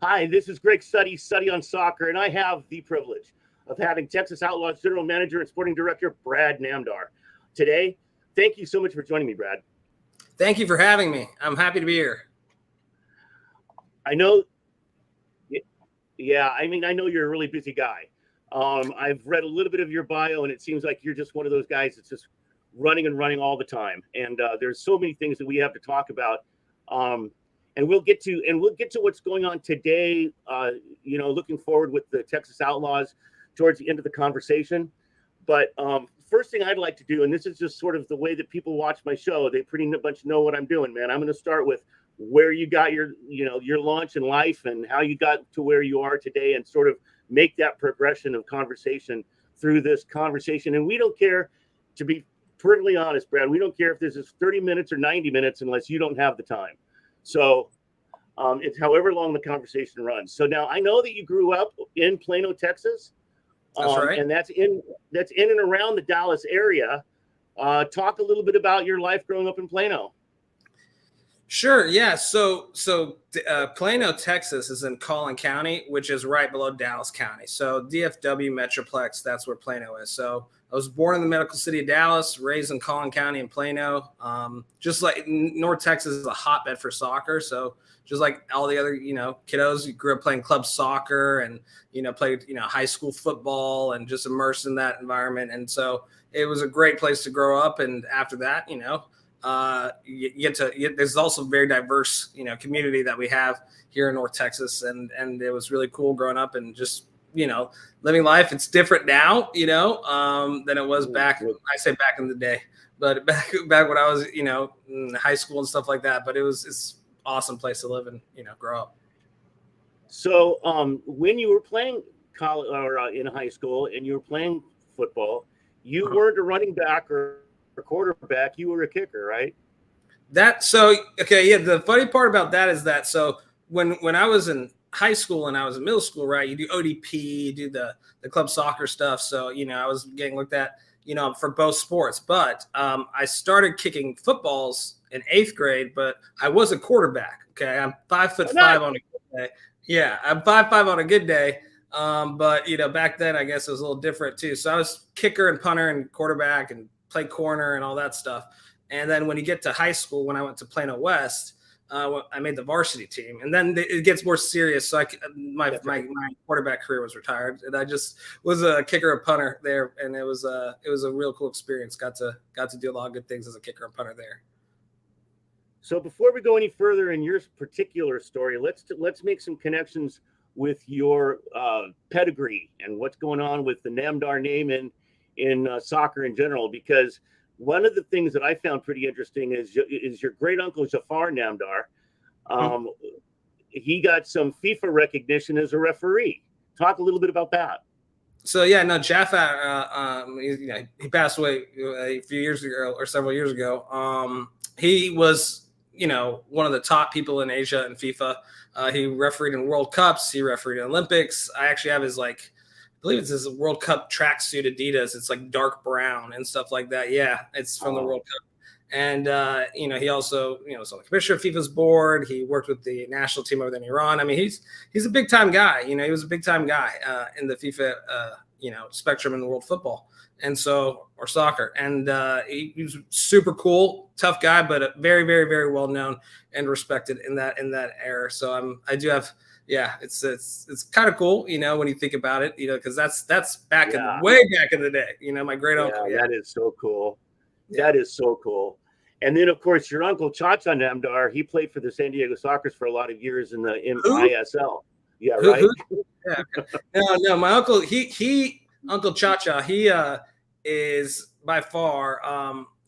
Hi, this is Greg Suddy, Suddy on Soccer, and I have the privilege of having Texas Outlaws General Manager and Sporting Director Brad Namdar today. Thank you so much for joining me, Brad. Thank you for having me. I'm happy to be here. I know, I know you're a really busy guy. I've read a little bit of your bio, and it seems like you're just one of those guys that's just running all the time. And there's so many things that we have to talk about. And we'll get to what's going on today. Looking forward with the Texas Outlaws towards the end of the conversation. But first thing I'd like to do, and this is just sort of the way that people watch my show, they pretty much know what I'm doing, man. I'm going to start with where you got your launch in life and how you got to where you are today, and sort of make that progression of conversation through this conversation. And we don't care, to be perfectly honest, Brad, we don't care if this is 30 minutes or 90 minutes unless you don't have the time. So it's however long the conversation runs. So now I know that you grew up in Plano, Texas. That's right. And that's in and around the Dallas area. Talk a little bit about your life growing up in Plano. Sure. Yeah. So Plano, Texas is in Collin County, which is right below Dallas County. So DFW Metroplex, that's where Plano is. So I was born in the medical city of Dallas, raised in Collin County in Plano. Just like North Texas is a hotbed for soccer. So just like all the other, kiddos, you grew up playing club soccer and, played, high school football and just immersed in that environment. And so it was a great place to grow up. And after that, there's also a very diverse, community that we have here in North Texas. And it was really cool growing up and just, living life. It's different now, than it was back. I say back in the day, but back when I was, in high school and stuff like that. But it's awesome place to live and, grow up. So when you were playing college or in high school and you were playing football, you weren't a running back or a quarterback, you were a kicker, right? The funny part about that is that when I was in high school and I was in middle school, right, you do ODP, you do the club soccer stuff. So, I was getting looked at, for both sports. But I started kicking footballs in 8th grade, but I was a quarterback. Okay, I'm 5'5" on a good day. Yeah, I'm 5'5" on a good day. But back then I guess it was a little different too. So I was kicker and punter and quarterback and play corner and all that stuff. And then when you get to high school, when I went to Plano West, I made the varsity team, and then it gets more serious. So my quarterback career was retired, and I just was a kicker and punter there, and it was a real cool experience. Got to do a lot of good things as a kicker and punter there. So before we go any further in your particular story, let's make some connections with your pedigree and what's going on with the Namdar name in soccer in general, because one of the things that I found pretty interesting is your great uncle Jafar Namdar. He got some FIFA recognition as a referee. Talk a little bit about that. So Jafar, he passed away a few years ago or several years ago. He was one of the top people in Asia in FIFA. He refereed in World Cups. He refereed in Olympics. I actually have his I believe it's his World Cup tracksuit Adidas. It's like dark brown and stuff like that. Yeah, it's from the World Cup. And, he also, was on the commissioner of FIFA's board. He worked with the national team over there in Iran. I mean, he's a big time guy. He was a big time guy in the FIFA, spectrum in the world football or soccer. And he was super cool, tough guy, but very, very, very well known and respected in that era. So I do have. Yeah, it's kind of cool, when you think about it, because that's way back in the day, my great uncle. Yeah, that is so cool. Yeah. That is so cool. And then, of course, your uncle Chacha Namdar, he played for the San Diego Sockers for a lot of years in the ISL. Yeah, right. Yeah. No, my uncle, Uncle Chacha, he is by far,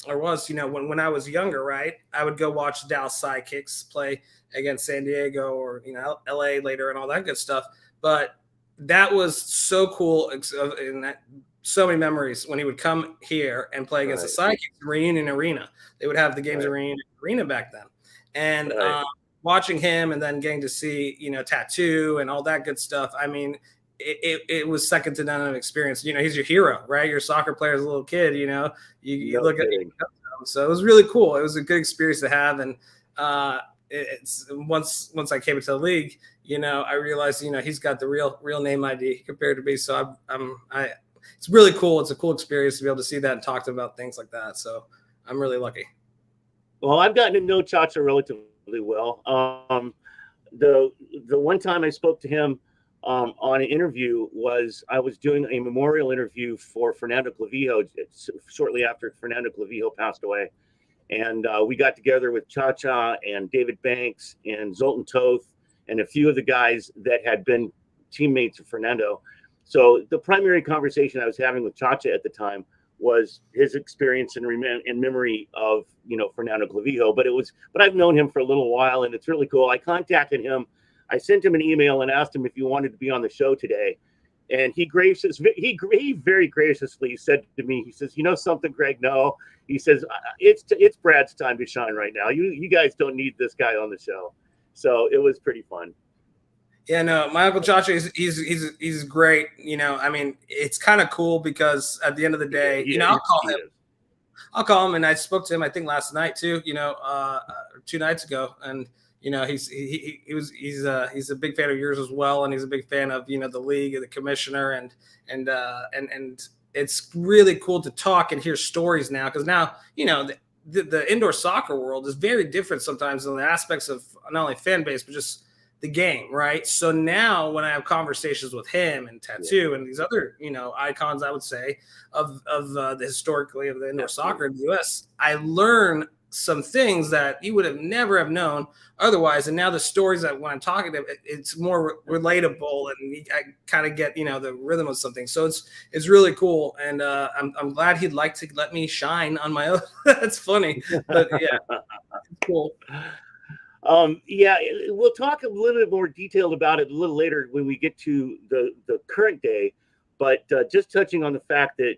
or was, when I was younger, right, I would go watch the Dallas Sidekicks play against San Diego or, LA later and all that good stuff. But that was so cool. In that, so many memories when he would come here and play against the Sidekicks in Reunion Arena. They would have the games in Reunion Arena back then. And watching him and then getting to see, Tattoo and all that good stuff. I mean, it was second to none of experience. He's your hero, right? You're a soccer player as a little kid, you look at him. So it was really cool. It was a good experience to have. And it's once I came into the league, I realized, he's got the real name ID compared to me. So it's really cool. It's a cool experience to be able to see that and talk to him about things like that. So I'm really lucky. Well, I've gotten to know Chacha relatively well. The one time I spoke to him on an interview I was doing a memorial interview for Fernando Clavijo shortly after Fernando Clavijo passed away. And we got together with Chacha and David Banks and Zoltan Toth and a few of the guys that had been teammates of Fernando. So the primary conversation I was having with Chacha at the time was his experience and memory of, Fernando Clavijo. But I've known him for a little while, and it's really cool. I contacted him. I sent him an email and asked him if he wanted to be on the show today. And he very graciously said to me, he says, something, Greg? No. He says, it's Brad's time to shine right now. You guys don't need this guy on the show. So it was pretty fun. Yeah, no, my Uncle Chacha, he's great. It's kind of cool because at the end of the day, I'll call him, and I spoke to him, I think last night too, 2 nights ago. And, he's a big fan of yours as well. And he's a big fan of, the league and the commissioner and it's really cool to talk and hear stories now. Cause now, the indoor soccer world is very different sometimes in the aspects of not only fan base, but just the game. Right. So now when I have conversations with him and Tattoo and these other, icons, I would say of the historically of the indoor soccer in the US, I learn some things that you would have never have known otherwise. And now the stories that when I'm talking to, it's more relatable, and I kind of get, the rhythm of something. So it's really cool. And I'm glad he'd like to let me shine on my own. That's funny, but yeah, it's cool. We'll talk a little bit more detailed about it a little later when we get to the current day, but just touching on the fact that,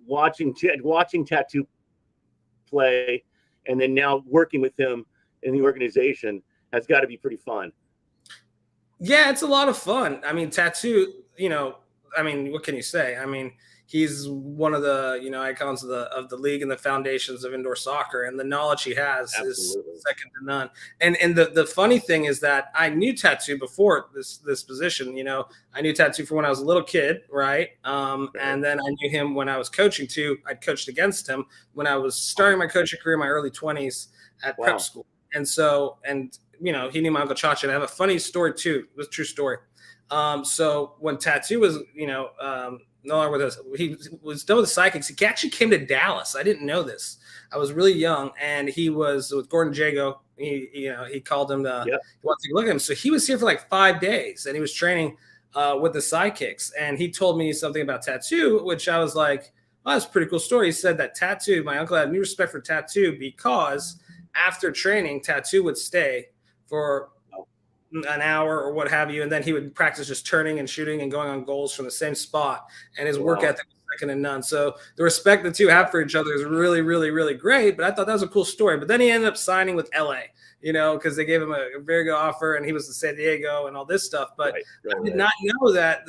watching Tattoo play and then now working with him in the organization has got to be pretty fun. Yeah, it's a lot of fun. I mean, Tattoo, what can you say? I mean, he's one of the, icons of the league and the foundations of indoor soccer, and the knowledge he has is second to none. And the funny thing is that I knew Tattoo before this position. I knew Tattoo from when I was a little kid, right? And then I knew him when I was coaching too. I coached against him when I was starting my coaching career in my early 20s at prep school. And so, he knew my Uncle Chacha. And I have a funny story too. It was a true story. So when Tattoo was, no longer with us, he was done with the Psychics. He actually came to Dallas. I didn't know this. I was really young, and he was with Gordon Jago. He called him he wanted to look at him. So he was here for like 5 days, and he was training with the Sidekicks. And he told me something about Tattoo, which I was like, oh, that's a pretty cool story. He said that Tattoo, my uncle had new respect for Tattoo because after training, Tattoo would stay for an hour or what have you, and then he would practice just turning and shooting and going on goals from the same spot, and his work ethic was second to none. So the respect the two have for each other is really, really, really great. But I thought that was a cool story. But then he ended up signing with LA, because they gave him a very good offer, and he was in San Diego and all this stuff. But I did not know that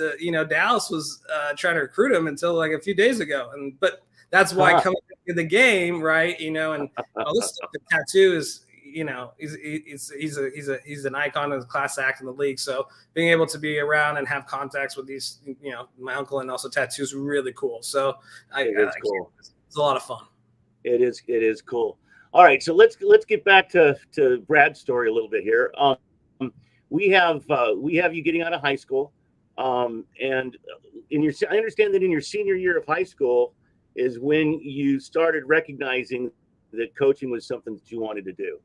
Dallas was trying to recruit him until like a few days ago. But that's why coming into the game, right? And all this stuff. The Tattoo is, he's an icon of the class act in the league. So being able to be around and have contacts with these, my uncle and also Tattoo is really cool. So cool. It's a lot of fun. It is cool. All right, so let's get back to Brad's story a little bit here. We have you getting out of high school, and I understand that in your senior year of high school is when you started recognizing that coaching was something that you wanted to do.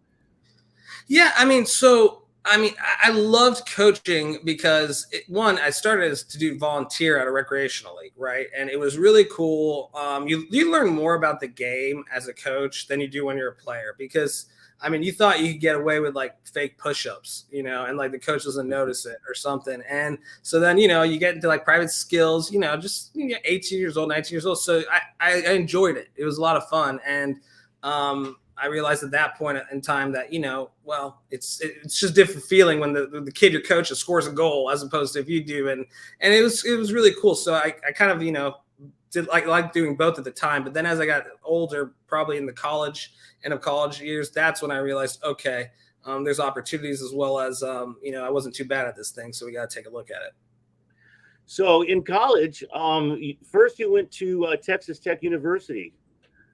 Yeah, I loved coaching because I started to do volunteer at a recreational league, right? And it was really cool. You learn more about the game as a coach than you do when you're a player because, you thought you could get away with like fake push-ups, and like the coach doesn't notice it or something. And so then, you get into like private skills, just 18 years old, 19 years old. So I enjoyed it. It was a lot of fun. And I realized at that point in time that, it's just different feeling when the kid you're coaching scores a goal as opposed to if you do. And it was really cool. So I kind of, did like doing both at the time. But then as I got older, probably in the college years, that's when I realized, okay, there's opportunities as well as, I wasn't too bad at this thing. So we got to take a look at it. So in college, first you went to Texas Tech University.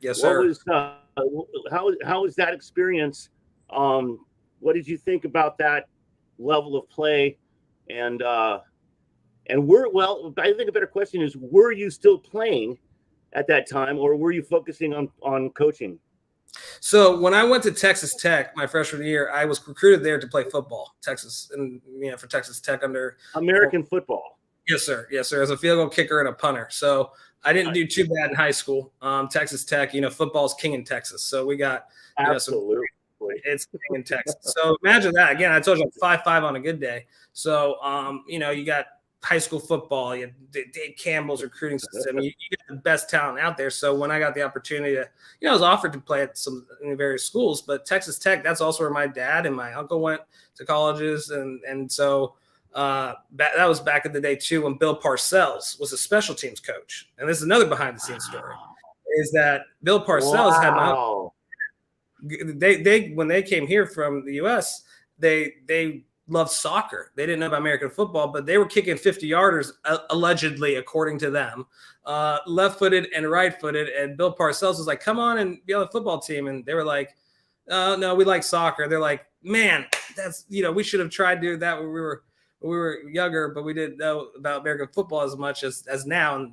Yes, sir. How was that experience? What did you think about that level of play? And I think a better question is, were you still playing at that time, or were you focusing on coaching? So when I went to Texas Tech my freshman year, I was recruited there to play football, for Texas Tech under American football. Yes, sir. Yes, sir. As a field goal kicker and a punter. So I didn't do too bad in high school. Texas Tech, football's king in Texas. So we got absolutely. It's king in Texas. So imagine that. Again, I told you I'm 5'5" on a good day. So you got high school football, you have Dave Campbell's recruiting system. You get the best talent out there. So when I got the opportunity to, I was offered to play at in various schools, but Texas Tech, that's also where my dad and my uncle went to colleges. And so that was back in the day too, when Bill Parcells was a special teams coach. And this is another behind the scenes story, is that Bill Parcells had my uncle. They when they came here from the US, they loved soccer. They didn't know about American football, but they were kicking 50-yarders, allegedly, according to them, left-footed and right-footed. And Bill Parcells was like, come on and be on the football team. And they were like, no, we like soccer. They're like, man, that's, we should have tried to do that when we were younger, but we didn't know about American football as much as now. And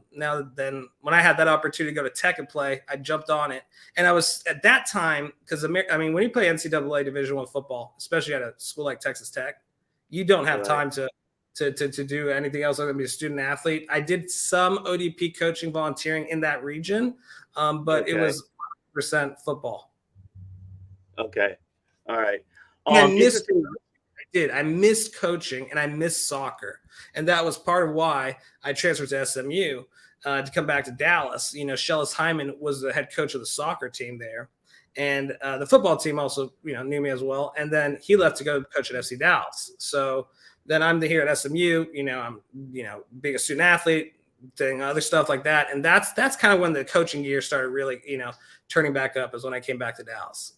then when I had that opportunity to go to Tech and play, I jumped on it. And I was at that time, because when you play NCAA Division I football, especially at a school like Texas Tech, you don't have time to do anything else other than be a student athlete. I did some ODP coaching volunteering in that region, but it was 100% football. Okay. All right. I missed coaching and I missed soccer. And that was part of why I transferred to SMU to come back to Dallas. Shellis Hyman was the head coach of the soccer team there. And the football team also, knew me as well. And then he left to go coach at FC Dallas. So then I'm here at SMU. I'm, being a student athlete, doing other stuff like that. And that's kind of when the coaching year started really, turning back up, is when I came back to Dallas.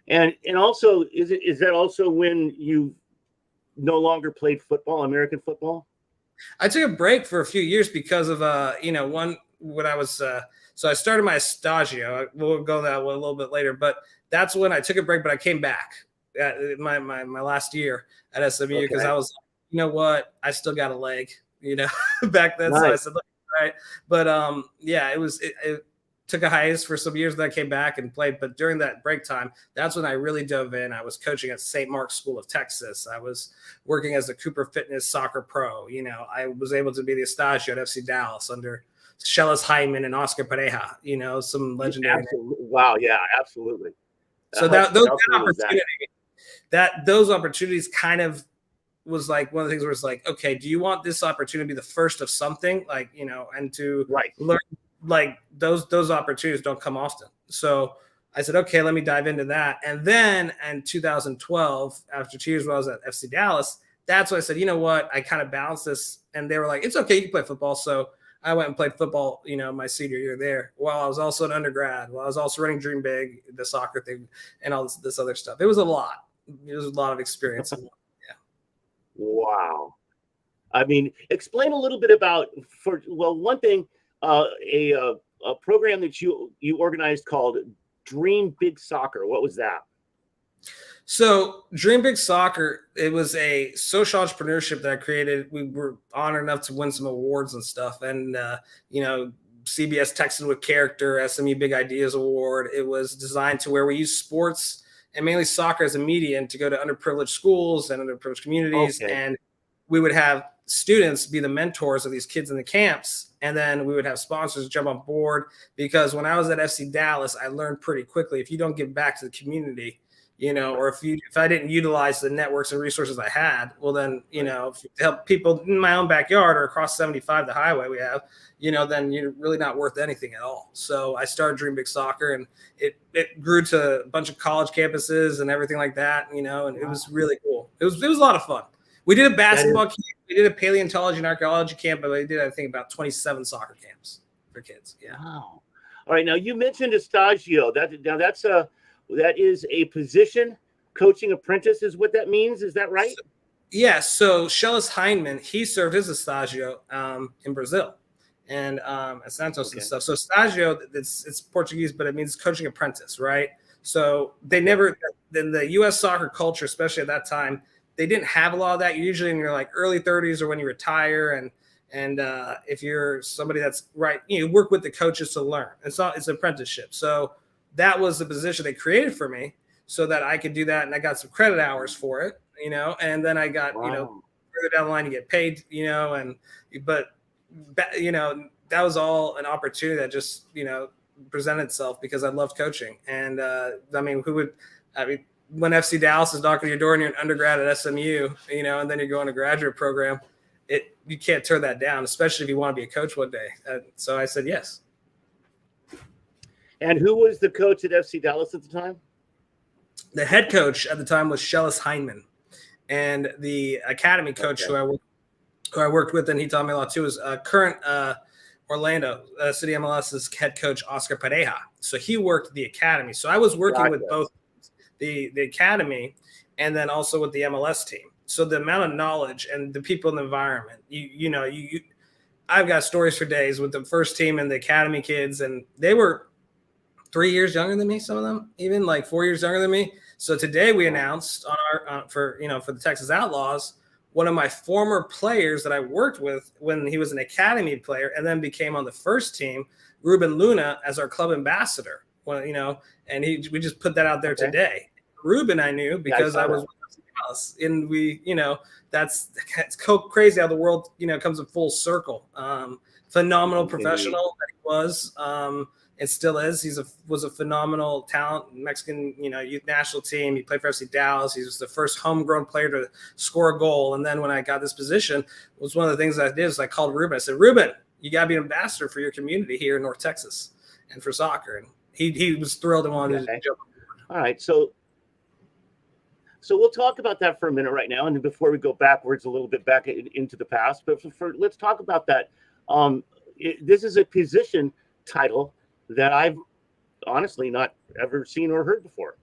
And also, is that also when you no longer played football, American football? I took a break for a few years because of when I was. So I started my stagio. We'll go that one a little bit later, but that's when I took a break. But I came back at my last year at SMU because I was, I still got a leg, back then. Nice. So I said, all right. But it took a hiatus for some years. Then I came back and played. But during that break time, that's when I really dove in. I was coaching at St. Mark's School of Texas. I was working as a Cooper Fitness soccer pro. I was able to be the Estagio at FC Dallas under Shellis Hyman and Oscar Pareja, some legendary. Absolutely. Wow. Yeah, absolutely. So those opportunities kind of was like one of the things where it's like, okay, do you want this opportunity to be the first of something, and to learn, those opportunities don't come often. So I said, okay, let me dive into that. And then in 2012, after 2 years when I was at FC Dallas, that's when I said, you know what, I kind of balanced this. And they were like, it's okay, you can play football. So I went and played football, my senior year there, while I was also an undergrad, while I was also running Dream Big, the soccer thing, and all this other stuff. It was a lot. It was a lot of experience. Yeah. Wow. I mean, explain a little bit about, one thing, a program that you organized called Dream Big Soccer. What was that? So Dream Big Soccer, it was a social entrepreneurship that I created. We were honored enough to win some awards and stuff. And, CBS Texas with Character, SME Big Ideas Award. It was designed to where we use sports and mainly soccer as a medium to go to underprivileged schools and underprivileged communities. Okay. And we would have students be the mentors of these kids in the camps. And then we would have sponsors jump on board, because when I was at FC Dallas, I learned pretty quickly, if you don't give back to the community, or if I didn't utilize the networks and resources I had, well then, to help people in my own backyard or across 75, the highway we have, then you're really not worth anything at all. So I started Dream Big Soccer, and it grew to a bunch of college campuses and everything like that, and it was really cool. It was a lot of fun. We did a basketball camp, we did a paleontology and archaeology camp, but we did, I think, about 27 soccer camps for kids. Yeah. Wow. All right. Now you mentioned Estagio. That is a position coaching apprentice is what that means. Is that right? Yeah. So Shellis Heinemann, he served his estágio in Brazil and at Santos and stuff. So estágio, it's Portuguese, but it means coaching apprentice, right? So they never, in the U.S. soccer culture, especially at that time, they didn't have a lot of that. Usually in your like early 30s or when you retire, and if you're somebody that's right, you work with the coaches to learn. It's an apprenticeship. So that was the position they created for me so that I could do that, and I got some credit hours for it, and then I got further down the line you get paid, but that was all an opportunity that just presented itself because I loved coaching. And when FC Dallas is knocking your door and you're an undergrad at SMU, and then you're going to graduate program, you can't turn that down, especially if you want to be a coach one day. So I said yes. And who was the coach at FC Dallas at the time? The head coach at the time was Shellis Heinemann, and the academy coach who I worked with, and he taught me a lot too, is current Orlando City MLS's head coach Oscar Pareja. So he worked the academy. So I was working with both the academy and then also with the MLS team. So the amount of knowledge and the people in the environment, I've got stories for days with the first team and the academy kids, and they were 3 years younger than me. Some of them even like 4 years younger than me. So today we announced for the Texas Outlaws, one of my former players that I worked with when he was an academy player and then became on the first team, Ruben Luna, as our club ambassador. Well, and we just put that out there today. Ruben I knew because I was with Dallas, and that's crazy how the world comes in full circle. Phenomenal professional that he was. It still is. He was a phenomenal talent, Mexican, youth national team. He played for FC Dallas. He was the first homegrown player to score a goal. And then when I got this position, it was one of the things I did is I called Ruben. I said, Ruben, you got to be an ambassador for your community here in North Texas and for soccer. And he was thrilled and wanted to jump. All right. So we'll talk about that for a minute right now. And before we go backwards a little bit back into the past, but let's talk about that. This is a position title that I've honestly not ever seen or heard before.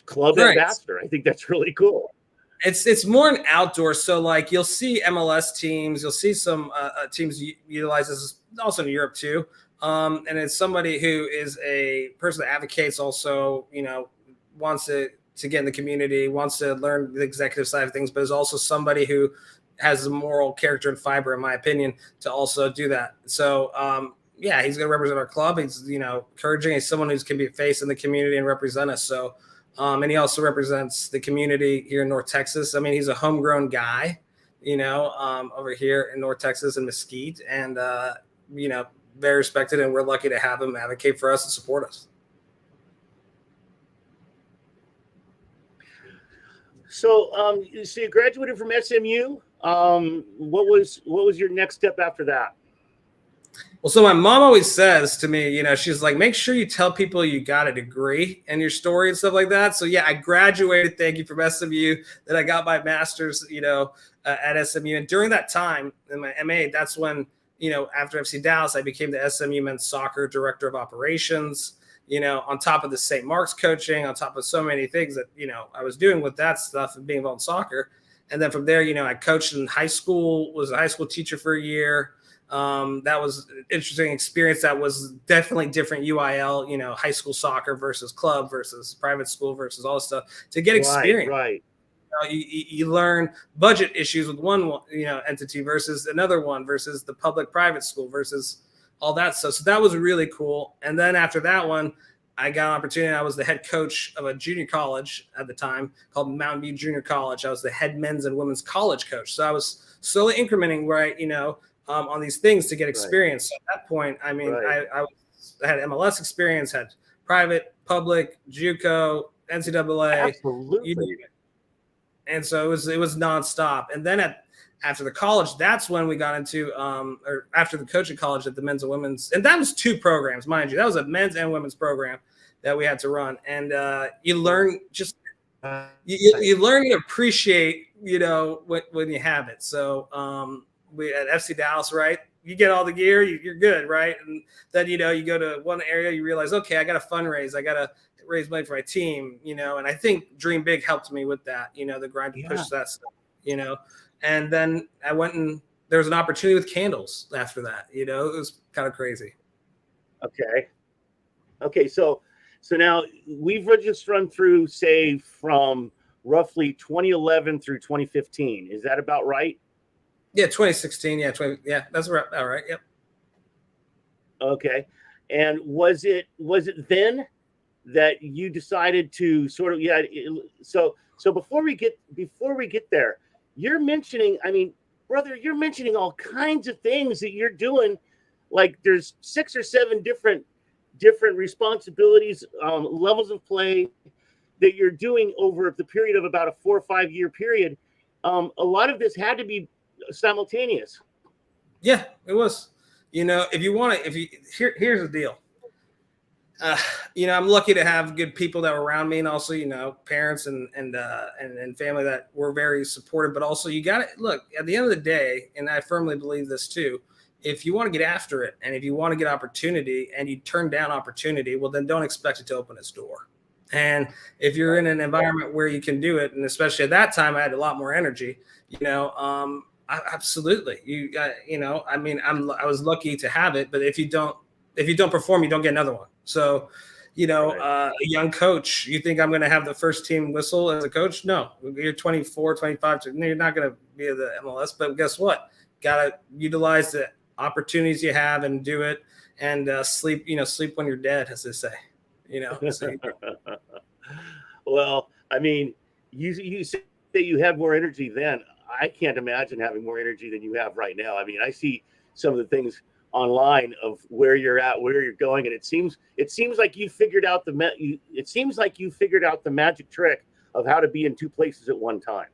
Club ambassador. I think that's really cool. It's more an outdoor. So like you'll see MLS teams, you'll see some teams utilize this also in Europe too. And it's somebody who is a person that advocates also, wants to get in the community, wants to learn the executive side of things, but is also somebody who has the moral character and fiber, in my opinion, to also do that. So, he's going to represent our club. He's, encouraging. He's someone who's can be a face in the community and represent us. So, and he also represents the community here in North Texas. I mean, he's a homegrown guy, over here in North Texas and Mesquite, and, very respected. And we're lucky to have him advocate for us and support us. So, so you graduated from SMU. What was your next step after that? Well, so my mom always says to me, she's like, make sure you tell people you got a degree in your story and stuff like that. So yeah, I graduated, thank you, from SMU. Then I got my master's, at SMU. And during that time in my MA, that's when, after FC Dallas, I became the SMU men's soccer director of operations, on top of the St. Mark's coaching, on top of so many things that, I was doing with that stuff and being involved in soccer. And then from there, I coached in high school, was a high school teacher for a year. That was an interesting experience. That was definitely different UIL, high school soccer versus club versus private school versus all this stuff to get experience. Right. You learn budget issues with one, entity versus another one versus the public-private school versus all that stuff. So that was really cool. And then after that one, I got an opportunity. I was the head coach of a junior college at the time called Mountain View Junior College. I was the head men's and women's college coach. So I was slowly incrementing where on these things to get experience. So at that point, I mean, I had MLS experience, had private, public, JUCO, NCAA. Absolutely. And so it was nonstop. And then after the college, that's when we got into, or after the coaching college at the men's and women's, and that was 2 programs, mind you. That was a men's and women's program that we had to run. And you learn just, you learn to appreciate, when you have it. So we at FC Dallas, right? you get all the gear, you're good, right? And then, you go to one area, you realize, okay, I got to fundraise. I got to raise money for my team, and I think Dream Big helped me with that, the grind to push that stuff, and then I went and there was an opportunity with candles after that, it was kind of crazy. Okay. So now we've just run through, say, from roughly 2011 through 2015. Is that about right? Yeah, 2016. Yeah, that's about right. Yep. Okay. And was it then that you decided to sort of so before we get there, you're mentioning, brother, you're mentioning all kinds of things that you're doing. Like there's 6 or 7 different responsibilities, levels of play that you're doing over the period of about a 4 or 5 year period. A lot of this had to be simultaneous. Yeah, it was. Here's the deal. I'm lucky to have good people that were around me, and also, parents and family that were very supportive. But also, you got to look at the end of the day, and I firmly believe this too. If you want to get after it, and if you want to get opportunity, and you turn down opportunity, well, then don't expect it to open its door. And if you're in an environment where you can do it, and especially at that time, I had a lot more energy. Absolutely. I was lucky to have it, but if you don't perform, you don't get another one. So, a young coach, you think I'm going to have the first team whistle as a coach? No, you're 24, 25. You're not going to be the MLS, but guess what? Got to utilize the opportunities you have and do it, and sleep when you're dead, as they say, So, well, you say that you had more energy then. I can't imagine having more energy than you have right now. I see some of the things online of where you're at, where you're going, and it seems like you figured out the magic trick of how to be in 2 places at one time.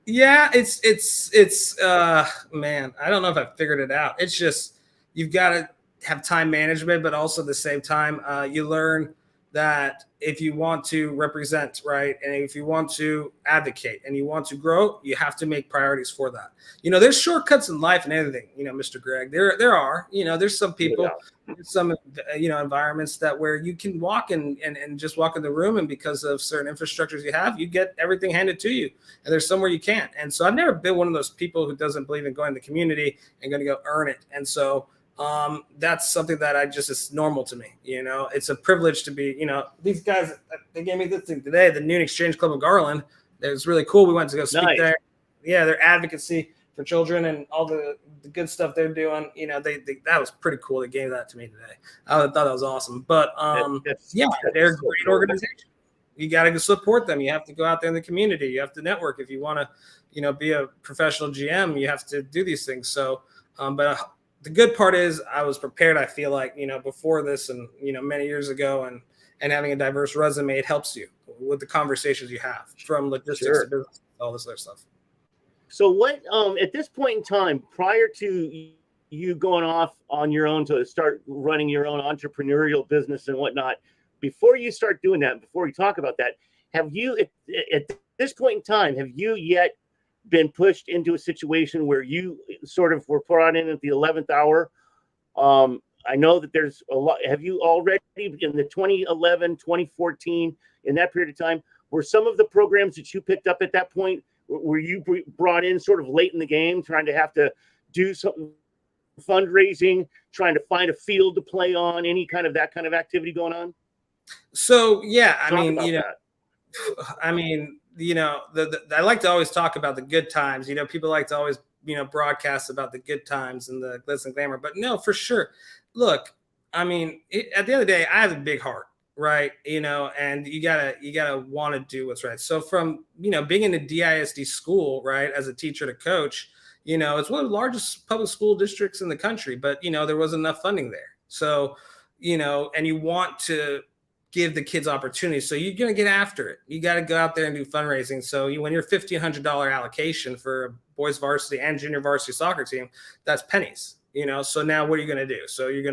Yeah, it's man, I don't know if I figured it out. It's just you've got to have time management, but also at the same time, you learn that if you want to represent, right, and if you want to advocate and you want to grow, you have to make priorities for that. There's shortcuts in life and everything, Mr. Greg. There are, there's some people, some, environments that where you can walk and just walk in the room, and because of certain infrastructures you have, you get everything handed to you, and there's somewhere you can't. And so I've never been one of those people who doesn't believe in going to the community and going to go earn it. And so that's something that it's normal to me. It's a privilege to be, these guys, they gave me this thing today, the Noon Exchange Club of Garland. It was really cool. We went to go speak there. Yeah, their advocacy for children and all the good stuff they're doing. That was pretty cool. They gave that to me today. I thought that was awesome. But they're a great organization. You got to support them. You have to go out there in the community. You have to network. If you want to, be a professional GM, you have to do these things. So, but the good part is I was prepared. I feel like, before this and, many years ago, and having a diverse resume, it helps you with the conversations you have from logistics to business, all this other stuff. So what, at this point in time, prior to you going off on your own to start running your own entrepreneurial business and whatnot, before you start doing that, before we talk about that, have you, at this point in time, have you yet been pushed into a situation where you sort of were brought in at the 11th hour? I know that there's a lot. Have you already in the 2011, 2014, in that period of time, were some of the programs that you picked up at that point, were you brought in sort of late in the game, trying to have to do some fundraising, trying to find a field to play on, any kind of that kind of activity going on? So, yeah, I like to always talk about the good times. People like to always, broadcast about the good times and the glitz and glamour. But no, for sure. Look, at the end of the day, I have a big heart, right? And you gotta want to do what's right. So from, being in a DISD school, right, as a teacher to coach, it's one of the largest public school districts in the country, but, there wasn't enough funding there. So, and you want to give the kids opportunities. So you're going to get after it. You got to go out there and do fundraising. So when you're $1,500 allocation for a boys varsity and junior varsity soccer team, that's pennies, So now what are you going to do? So you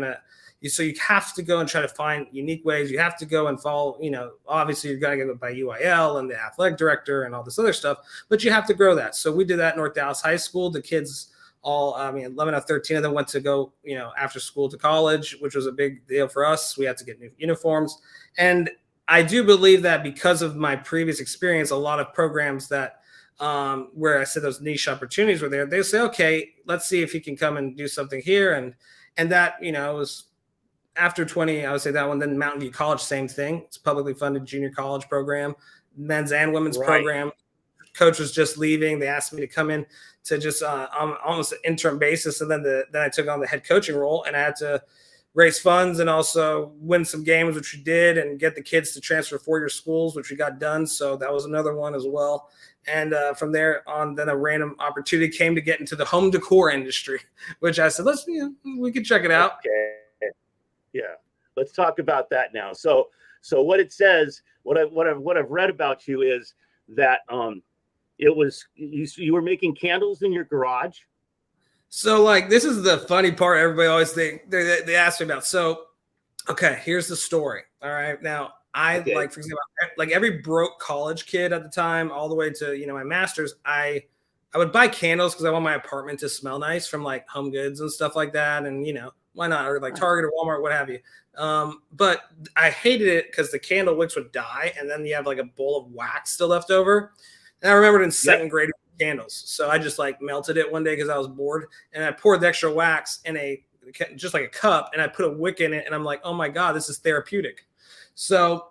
have to go and try to find unique ways. You have to go and follow, obviously you're going to go by UIL and the athletic director and all this other stuff, but you have to grow that. So we did that at North Dallas High School. The kids I mean, 11 out of 13 of them went to go, after school to college, which was a big deal for us. We had to get new uniforms. And I do believe that because of my previous experience, a lot of programs that where I said those niche opportunities were there, they say, okay, let's see if he can come and do something here. And that, was after 20, I would say that one. Then Mountain View College, same thing. It's a publicly funded junior college program, men's and women's program. Coach was just leaving. They asked me to come in to just on almost an interim basis. And then I took on the head coaching role, and I had to raise funds and also win some games, which we did, and get the kids to transfer to four-year schools, which we got done. So that was another one as well. And from there on, then a random opportunity came to get into the home decor industry, which I said, we could check it out. Okay. Yeah. Let's talk about that now. So what it says, what I've read about you is that it was you were making candles in your garage. So this is the funny part. Everybody always they ask me about. So, okay, here's the story. All right. Now for example, every broke college kid at the time, all the way to, my master's, I would buy candles because I want my apartment to smell nice from Home Goods and stuff like that. And, why not? Or Target or Walmart, what have you. But I hated it because the candle wicks would die. And then you have a bowl of wax still left over. And I remembered in second grade candles. So I just melted it one day because I was bored. And I poured the extra wax in just a cup, and I put a wick in it. And I'm like, oh my God, this is therapeutic. So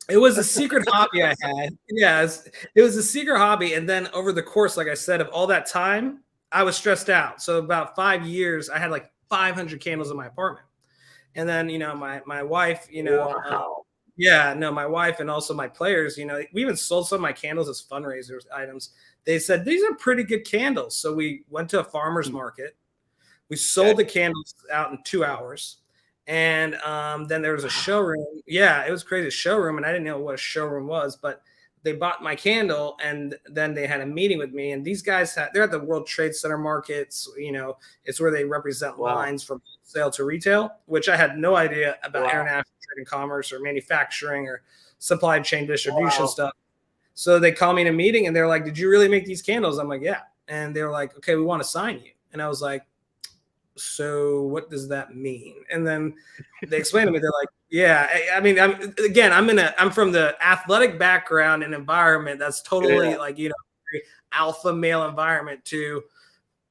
it was a secret hobby I had. Yeah, it was a secret hobby. And then over the course, like I said, of all that time, I was stressed out. So about 5 years, I had 500 candles in my apartment. And then, my wife, wow. My wife and also my players, we even sold some of my candles as fundraisers items. They said, these are pretty good candles. So we went to a farmer's market. We sold the candles out in 2 hours. And then there was a showroom. Yeah, it was crazy. A showroom. And I didn't know what a showroom was, but they bought my candle, and then they had a meeting with me. And these guys they're at the World Trade Center markets. It's where they represent lines from sale to retail, which I had no idea about international trade and commerce or manufacturing or supply chain distribution stuff. So they call me in a meeting, and they're like, did you really make these candles? I'm like, yeah. And they're like, okay, we want to sign you. And I was like, so what does that mean? And then they explained to me, they're like, yeah, I mean, I'm from the athletic background and environment that's totally alpha male environment to,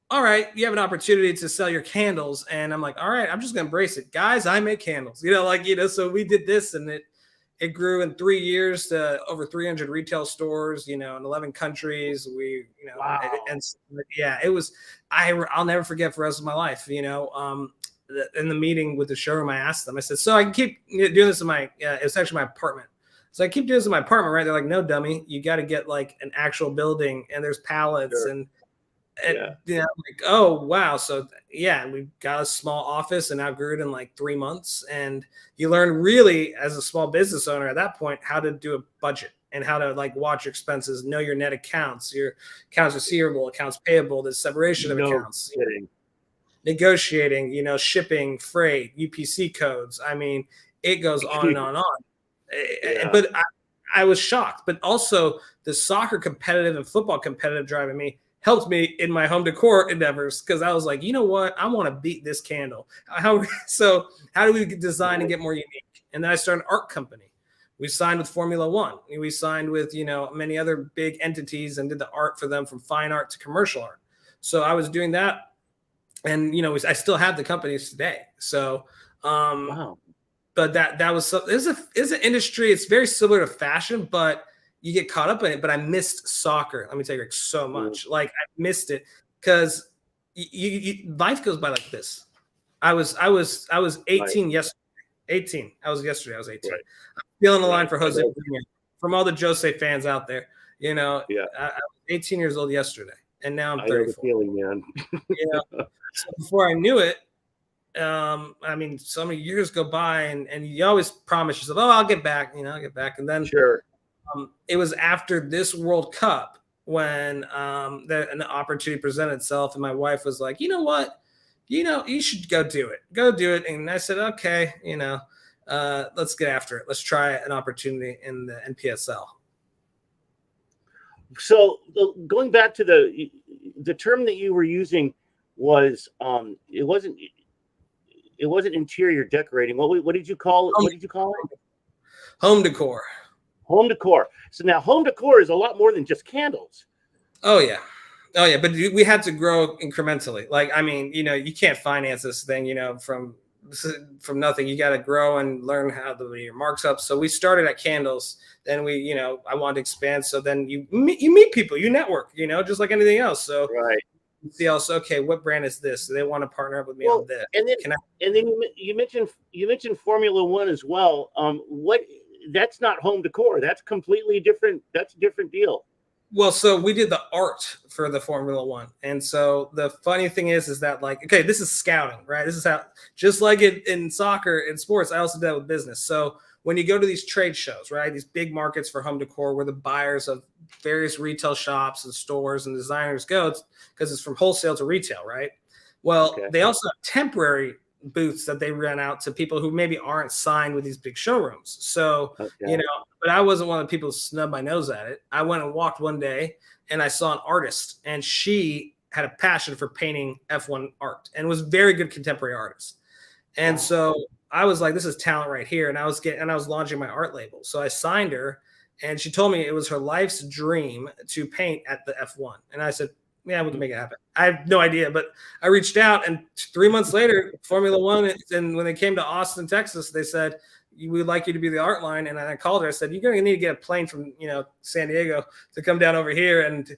all right, you have an opportunity to sell your candles. And I'm like, all right, I'm just going to embrace it. Guys, I make candles, so we did this, and it grew in 3 years to over 300 retail stores, in 11 countries. We, it was, I'll never forget for the rest of my life, in the meeting with the showroom, I asked them, I said, so I can keep doing this in my, it's actually my apartment. So I keep doing this in my apartment, right? They're like, no, dummy, you got to get an actual building, and there's pallets and oh, wow. So yeah, we got a small office and outgrew it in 3 months. And you learn really as a small business owner at that point, how to do a budget and how to watch your expenses, know your net accounts, your accounts receivable, accounts payable, the separation of accounts, negotiating, shipping, freight, UPC codes. I mean, it goes on and on and on. Yeah. But I was shocked, but also the soccer competitive and football competitive drive in me helped me in my home decor endeavors, because I was like, you know what? I want to beat this candle. How do we design and get more unique? And then I started an art company. We signed with Formula One. We signed with, many other big entities and did the art for them, from fine art to commercial art. So I was doing that. And, I still have the companies today. So, wow. But that was is an industry. It's very similar to fashion, but you get caught up in it. But I missed soccer. Let me tell you, so much. I missed it because life goes by like this. I was 18 yesterday. 18. I was 18. Right. I'm feeling the line for Jose from all the Jose fans out there. I was 18 years old yesterday, and now I'm 34. I know the feeling, man. So before I knew it, so many years go by, and you always promise yourself, oh, I'll get back, I'll get back. And then it was after this World Cup when an opportunity presented itself, and my wife was like, you know what? You should go do it. And I said, okay, let's get after it. Let's try an opportunity in the NPSL. So going back to the term that you were using was it wasn't interior decorating. What did you call it? Home, What did you call it? home decor. Home decor. So now home decor is a lot more than just candles. Oh yeah. Oh yeah. But we had to grow incrementally. Like, I mean, you can't finance this thing, from nothing. You got to grow and learn how to do your marks up. So we started at candles. Then I wanted to expand. So then you meet people, you network, just like anything else. So Right. you see also, okay, what brand is this? Do they want to partner up with me Well, on this? and then you mentioned Formula One as well. What that's not home decor. That's completely different. That's a different deal. Well, so we did the art for the Formula One. And so the funny thing is that, like, okay, this is scouting, right? This is how, just like in soccer and sports, I also did that with business. So when you go to these trade shows, right, these big markets for home decor where the buyers of various retail shops and stores and designers go, because it's from wholesale to retail, right? Well, Okay. they also have temporary booths that they rent out to people who maybe aren't signed with these big showrooms. So, Okay. but I wasn't one of the people who snubbed my nose at it. I went and walked one day and I saw an artist, and she had a passion for painting F1 art and was very good contemporary artist. And so I was like, this is talent right here. And I was launching my art label. So I signed her, and she told me it was her life's dream to paint at the F1. And I said, yeah, we can make it happen. I have no idea, but I reached out, and 3 months later, Formula One, and when they came to Austin, Texas, they said, we would like you to be the art line. And I called her. I said, you're going to need to get a plane from, San Diego to come down over here and,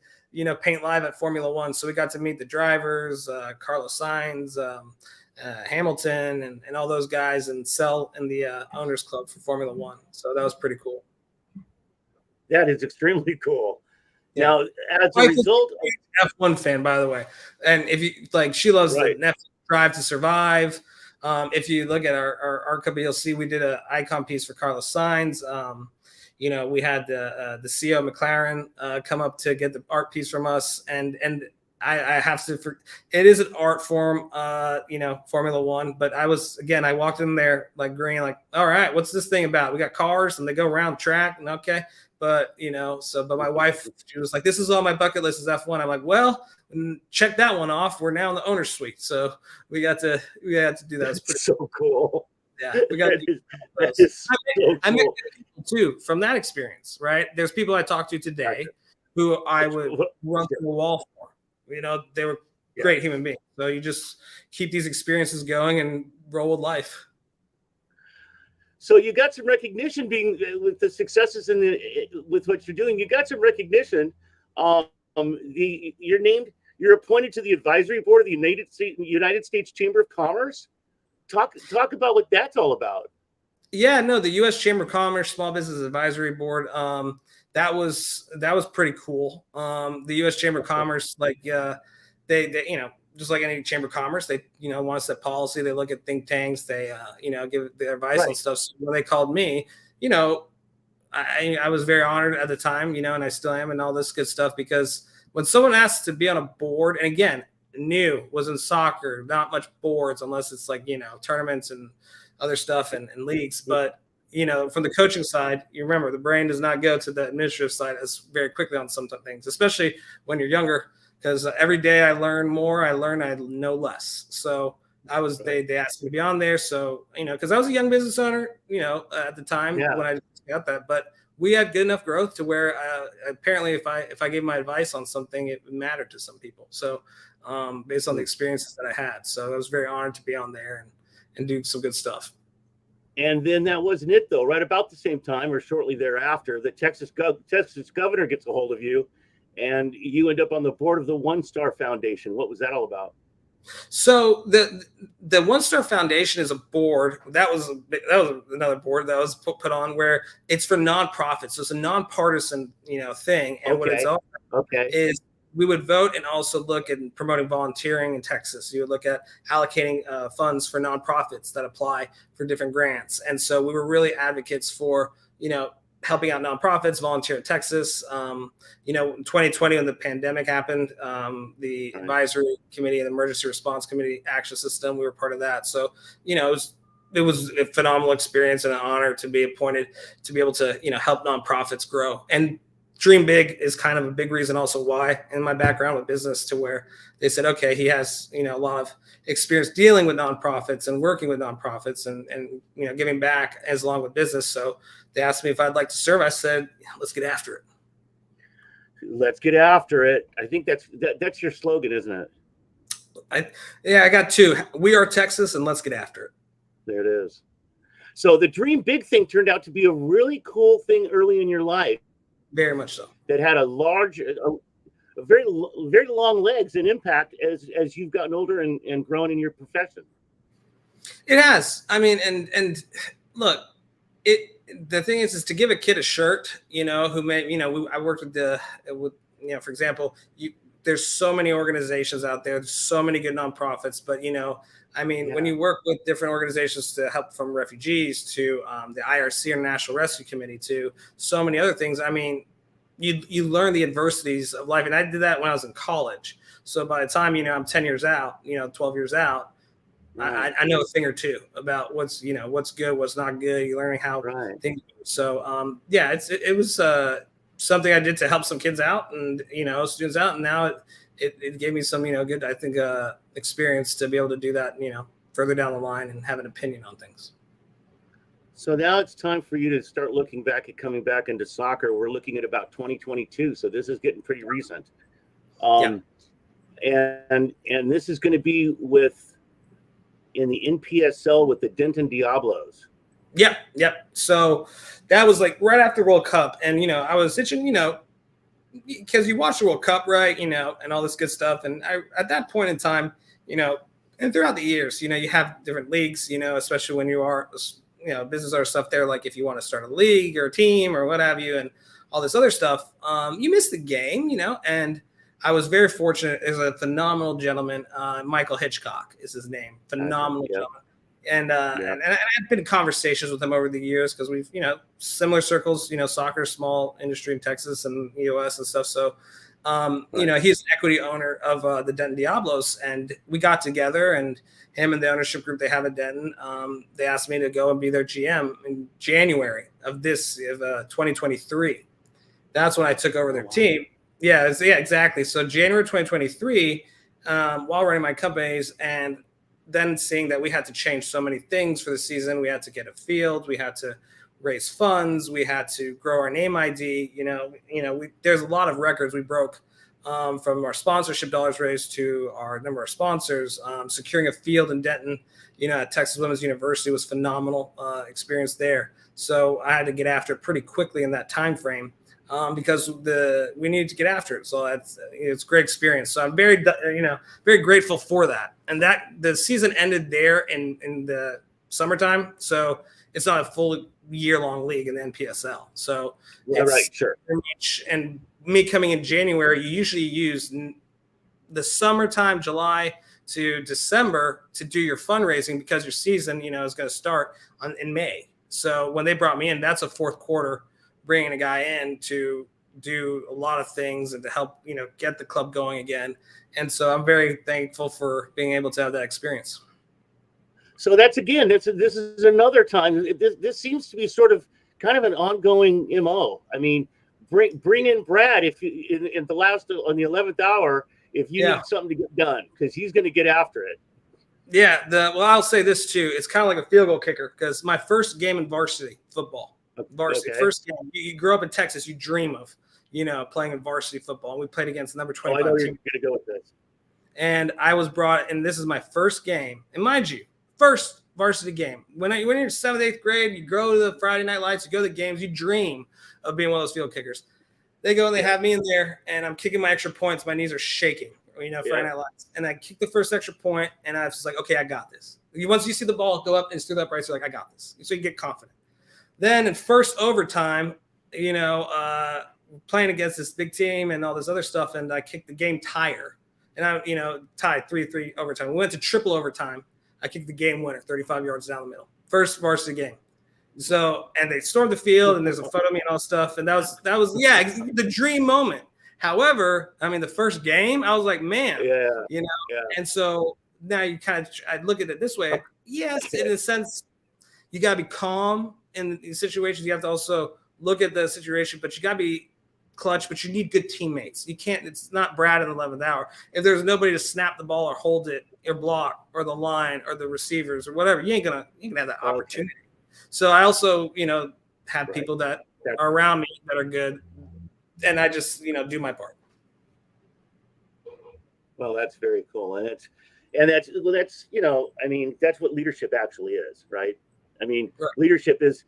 paint live at Formula One. So we got to meet the drivers, Carlos Sainz, Hamilton, and all those guys, and sell in the owners club for Formula One. So that was pretty cool. That is extremely cool. Yeah. Now, as a result, F1 fan, by the way, and if you like, she loves right. the Netflix Drive to Survive. If you look at our company, you'll see we did an icon piece for Carlos Sainz. We had the CEO of McLaren come up to get the art piece from us, and I have to. It is an art form, Formula One. But I walked in there like green, like, all right, what's this thing about? We got cars and they go around the track, and okay. But but my wife, she was like, this is on my bucket list is F1. I'm like, well, check that one off. We're now in the owner's suite. So we had to do that. It's so cool. Yeah. We got that is so cool. I met people too from that experience, right? There's people I talk to today who I would run through a wall for. They were great human beings. So you just keep these experiences going and roll with life. So you got some recognition with the successes with what you're doing. You got some recognition. You're appointed to the advisory board of the United States Chamber of Commerce. Talk about what that's all about. Yeah, no, the U.S. Chamber of Commerce Small Business Advisory Board. That was pretty cool. The U.S. Chamber of Commerce, like, they just like any chamber of commerce, they, want to set policy. They look at think tanks. They, give their advice on stuff. So when they called me, I was very honored at the time, and I still am, and all this good stuff, because when someone asks to be on a board, and again, was in soccer, not much boards unless it's like, tournaments and other stuff and leagues. But, from the coaching side, you remember the brain does not go to the administrative side as very quickly on some things, especially when you're younger. Because every day I learn more, I know less. So they asked me to be on there. So, because I was a young business owner, at the time when I got that, but we had good enough growth to where apparently if I gave my advice on something, it would matter to some people. So based on the experiences that I had. So I was very honored to be on there and do some good stuff. And then that wasn't it, though. Right about the same time or shortly thereafter, the Texas governor gets a hold of you, and you end up on the board of the One Star Foundation. What was that all about? So the One Star Foundation is a board that was another board that was put on where it's for nonprofits. So it's a nonpartisan thing, and what it's all is we would vote and also look at promoting volunteering in Texas. You would look at allocating funds for nonprofits that apply for different grants, and so we were really advocates for helping out nonprofits, volunteer in Texas. In 2020, when the pandemic happened, the advisory committee and the emergency response committee action system, we were part of that. So, it was a phenomenal experience and an honor to be appointed to be able to, help nonprofits grow. And dream big is kind of a big reason also why in my background with business, to where they said, okay, he has, a lot of experience dealing with nonprofits and working with nonprofits and giving back as long with business. So they asked me if I'd like to serve. I said, let's get after it. Let's get after it. I think that's your slogan, isn't it? I got two. We are Texas, and let's get after it. There it is. So the dream big thing turned out to be a really cool thing early in your life. Very much so. That had a very long legs and impact as you've gotten older and grown in your profession. It has. I mean, and look, the thing is to give a kid a shirt, who may, I worked with for example, there's so many organizations out there. There's so many good nonprofits, but when you work with different organizations to help from refugees to the IRC, International Rescue Committee, to so many other things, you learn the adversities of life. And I did that when I was in college. So by the time, I'm 10 years out, 12 years out, right. I know a thing or two about what's good, what's not good. You're learning how things. So, it was something I did to help some kids out and, students out. And now it gave me some, good, I think, experience to be able to do that, further down the line and have an opinion on things. So now it's time for you to start looking back at coming back into soccer. We're looking at about 2022. So this is getting pretty recent. And this is going to be in the NPSL with the Denton Diablos. Yep. So that was like right after World Cup. And, I was itching, because you watch the World Cup, right? And all this good stuff. And at that point in time, and throughout the years, you have different leagues, especially when you are, business or stuff there. Like if you want to start a league or a team or what have you, and all this other stuff, you miss the game, and I was very fortunate. There's a phenomenal gentleman, Michael Hitchcock is his name. Phenomenal gentleman. And I've been in conversations with him over the years because we've, similar circles, soccer, small industry in Texas and the US and stuff. So, he's an equity owner of the Denton Diablos, and we got together, and him and the ownership group they have at Denton, they asked me to go and be their GM in January of 2023. That's when I took over their team. Yeah, exactly. So January 2023, while running my companies, and then seeing that we had to change so many things for the season, we had to get a field, we had to raise funds, we had to grow our name ID. There's a lot of records we broke, from our sponsorship dollars raised to our number of sponsors. Securing a field in Denton, at Texas Women's University was phenomenal experience there. So I had to get after it pretty quickly in that time frame. Because we needed to get after it. So it's great experience. So I'm very, very grateful for that. And that the season ended there in the summertime. So it's not a full year-long league in the NPSL. So sure. And me coming in January, you usually use the summertime, July to December, to do your fundraising, because your season, is going to start in May. So when they brought me in, that's a fourth quarter, bringing a guy in to do a lot of things and to help, get the club going again. And so I'm very thankful for being able to have that experience. So this is another time. This seems to be sort of kind of an ongoing MO. I mean, bring in Brad if you on the 11th hour, if you need something to get done, because he's going to get after it. Yeah. I'll say this too. It's kind of like a field goal kicker, because my first game in varsity football, first game, you grow up in Texas, you dream of, playing in varsity football. And we played against number 25. I know you're going to go with this. And I was brought, and this is my first game. And mind you, first varsity game. When you're in 7th, 8th grade, you go to the Friday night lights, you go to the games, you dream of being one of those field kickers. They go and they have me in there, and I'm kicking my extra points. My knees are shaking, Friday night lights. And I kick the first extra point, and I was just like, okay, I got this. Once you see the ball go up and it's through the uprights, you're like, I got this. So you get confident. Then in first overtime, playing against this big team and all this other stuff, and I kicked the game tire. And I, tied 3-3 overtime. We went to triple overtime. I kicked the game winner, 35 yards down the middle. First varsity game. So, and they stormed the field, and there's a photo of me and all stuff. And that was the dream moment. However, the first game, I was like, man, And so now you I look at it this way. Yes, in a sense, you got to be calm in these situations. You have to also look at the situation, but you got to be clutch, but you need good teammates. You can't. It's not Brad in the 11th hour. If there's nobody to snap the ball or hold it or block or the line or the receivers or whatever, you ain't gonna have that opportunity. So I also, have people that are around me that are good, and I just, do my part. Well, that's very cool, and that's that's what leadership actually is, right? I mean, right. Leadership is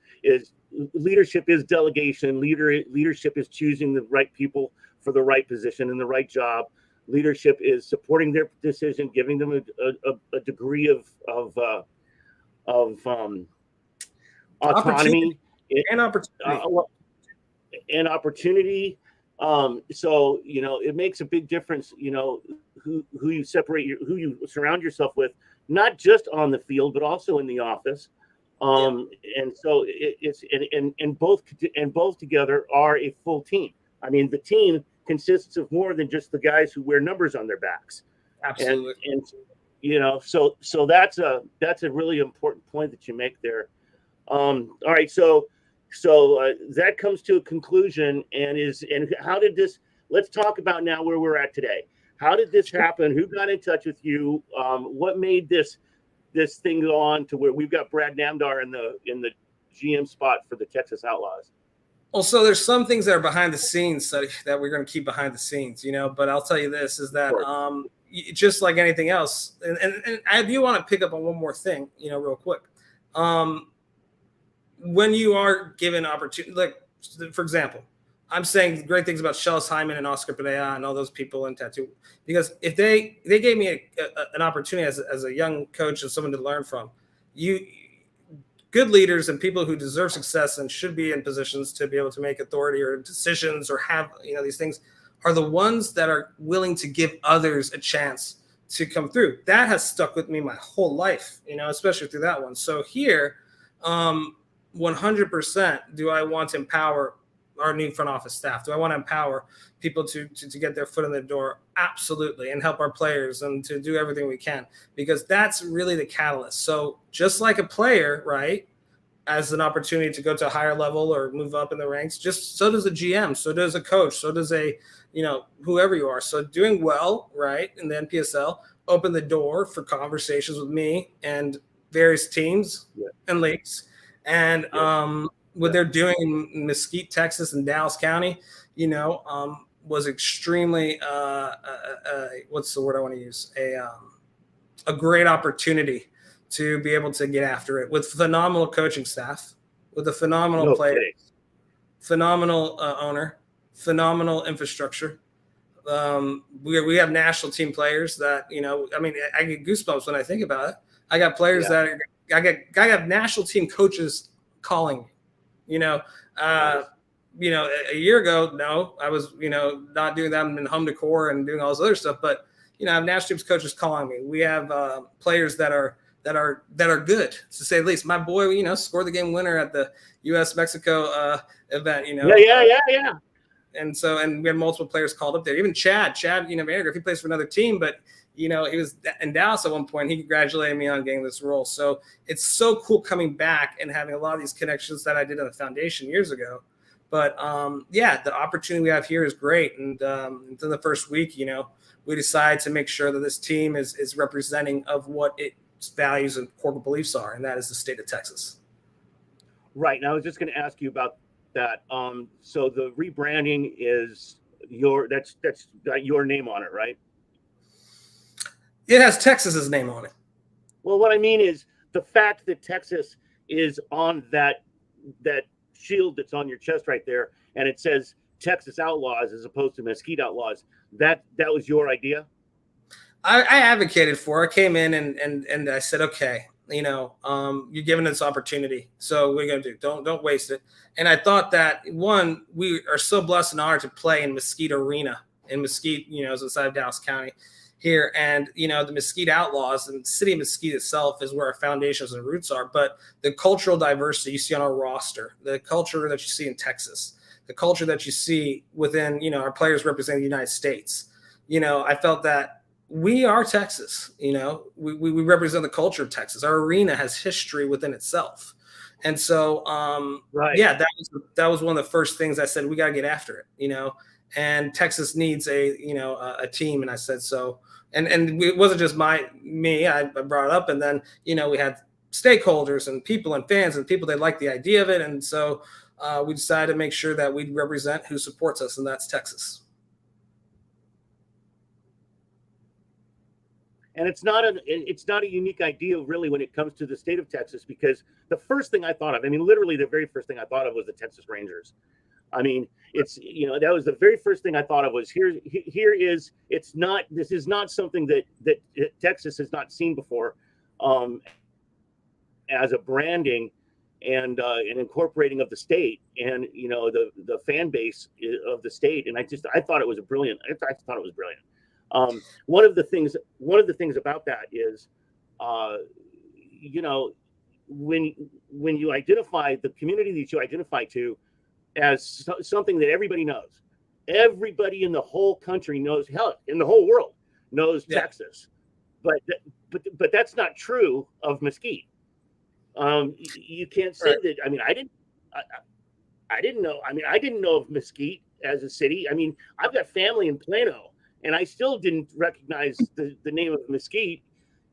delegation. Leadership is choosing the right people for the right position and the right job. Leadership is supporting their decision, giving them a degree of autonomy and opportunity. So it makes a big difference. Who you who you surround yourself with, not just on the field but also in the office. And so both together are a full team. I mean, the team consists of more than just the guys who wear numbers on their backs. Absolutely. And so that's a really important point that you make there. All right. So that comes to a conclusion, and how did this, let's talk about now where we're at today. How did this happen? Who got in touch with you? What made this thing go on to where we've got Brad Namdar in the GM spot for the Texas Outlaws? Well, so there's some things that are behind the scenes that we're going to keep behind the smes, but I'll tell you this is that just like anything else, and I do want to pick up on one more thing, real quick. When you are given opportunity, like for example, I'm saying great things about Shellis Hyman and Oscar Perea and all those people in tattoo, because if they gave me an opportunity as a young coach and someone to learn from, good leaders and people who deserve success and should be in positions to be able to make authority or decisions or have these things are the ones that are willing to give others a chance to come through. That has stuck with me my whole life, especially through that one. So here, 100% do I want to empower our new front office staff? Do I want to empower people to get their foot in the door? Absolutely. And help our players and to do everything we can, because that's really the catalyst. So just like a player, right, as an opportunity to go to a higher level or move up in the ranks, just so does a GM, so does a coach, so does whoever you are. So doing well, right, in the NPSL, open the door for conversations with me and various teams and leagues. And what they're doing in Mesquite, Texas, and Dallas County, was extremely what's the word I want to use? A great opportunity to be able to get after it with phenomenal coaching staff, with a phenomenal player, phenomenal owner, phenomenal infrastructure. We have national team players that I get goosebumps when I think about it. I got players that I got national team coaches calling me. A year ago, no, I was, not doing that in home decor and doing all this other stuff. But, I have national teams coaches calling me. We have players that are good, to say the least. My boy, scored the game winner at the U.S.-Mexico event, Yeah. And we had multiple players called up there. Even Chad, Vandergriff, he plays for another team, but he was in Dallas at one point. He congratulated me on getting this role. So it's so cool coming back and having a lot of these connections that I did on the foundation years ago. But the opportunity we have here is great. And within the first week, we decided to make sure that this team is representing of what its values and core beliefs are, and that is the state of Texas. Right. Now I was just going to ask you about that. So the rebranding is that's got your name on it, right? It has Texas's name on it. Well, what I mean is the fact that Texas is on that shield that's on your chest right there, and it says Texas Outlaws as opposed to Mesquite Outlaws. That was your idea? I advocated for it. I came in and I said, okay, you're giving us opportunity, so we're going to do. Don't waste it. And I thought that, one, we are so blessed and honored to play in Mesquite Arena in Mesquite, is inside of Dallas County here. And, the Mesquite Outlaws and the city of Mesquite itself is where our foundations and roots are. But the cultural diversity you see on our roster, the culture that you see in Texas, the culture that you see within, our players representing the United States, I felt that we are Texas, we represent the culture of Texas. Our arena has history within itself. And so, Right. yeah, that was one of the first things I said, we got to get after it, and Texas needs a team. And I said, so, and it wasn't just me, I brought it up. And then, we had stakeholders and people and fans and people that like the idea of it. And so we decided to make sure that we represent who supports us, and that's Texas. And it's not a unique idea really when it comes to the state of Texas, because the first thing I thought of, literally the very first thing I thought of was the Texas Rangers. That was the very first thing I thought of was this is not something that Texas has not seen before, as a branding and an incorporating of the state and the fan base of the state. And I thought it was brilliant. I thought it was brilliant. One of the things about that is, when you identify the community that you identify to as something that everybody knows, everybody in the whole country knows, hell, in the whole world knows Texas, but that's not true of Mesquite. You can't say that. I didn't know. I didn't know of Mesquite as a city. I've got family in Plano, and I still didn't recognize the name of Mesquite.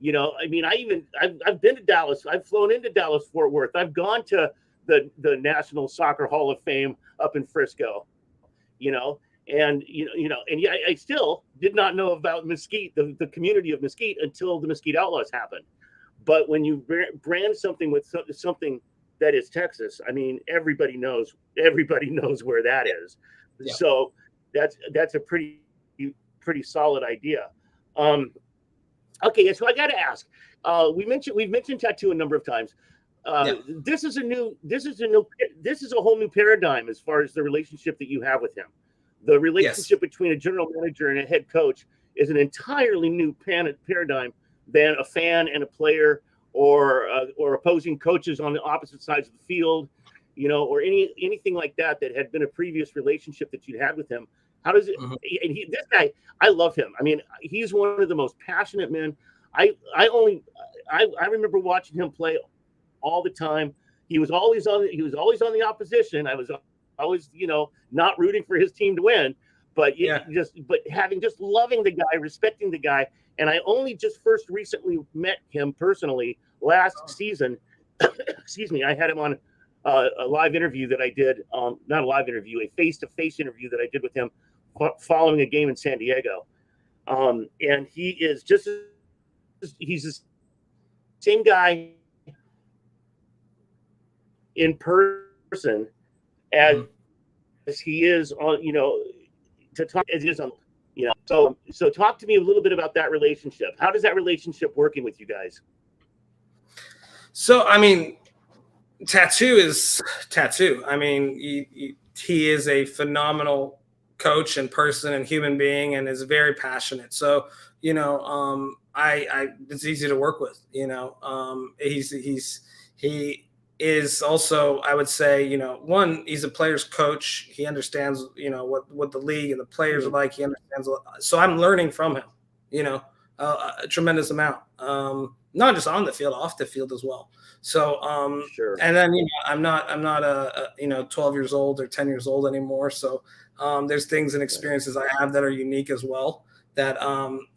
I've been to Dallas. I've flown into Dallas Fort Worth. I've gone to the National Soccer Hall of Fame up in Frisco. And I still did not know about Mesquite, the community of Mesquite, until the Mesquite Outlaws happened. But when you brand something with something that is Texas, everybody knows where that is. Yeah. So that's a pretty solid idea. Okay, so I got to ask. We've mentioned Tattoo a number of times. This is a whole new paradigm as far as the relationship that you have with him. The relationship between a general manager and a head coach is an entirely new paradigm than a fan and a player, or opposing coaches on the opposite sides of the field, or anything like that had been a previous relationship that you had with him. How does it? Mm-hmm. And this guy, I love him. He's one of the most passionate men. I remember watching him play all the time. He was always on the opposition. I was always, not rooting for his team to win, but just loving the guy, respecting the guy. And I only just first recently met him personally last season. Excuse me. I had him on a live interview that I did. Not a live interview, a face-to-face interview that I did with him following a game in San Diego. And he's the same guy in person as he is on, to talk as he is on, so talk to me a little bit about that relationship. How does that relationship working with you guys? So, Tattoo is Tattoo. He is a phenomenal coach and person and human being, and is very passionate. So, it's easy to work with. He is also, I would say, one, he's a player's coach. He understands, what the league and the players are like. He understands. So I'm learning from him, a tremendous amount. Not just on the field, off the field as well. So, sure. And then, I'm not 12 years old or 10 years old anymore. So, there's things and experiences I have that are unique as well. That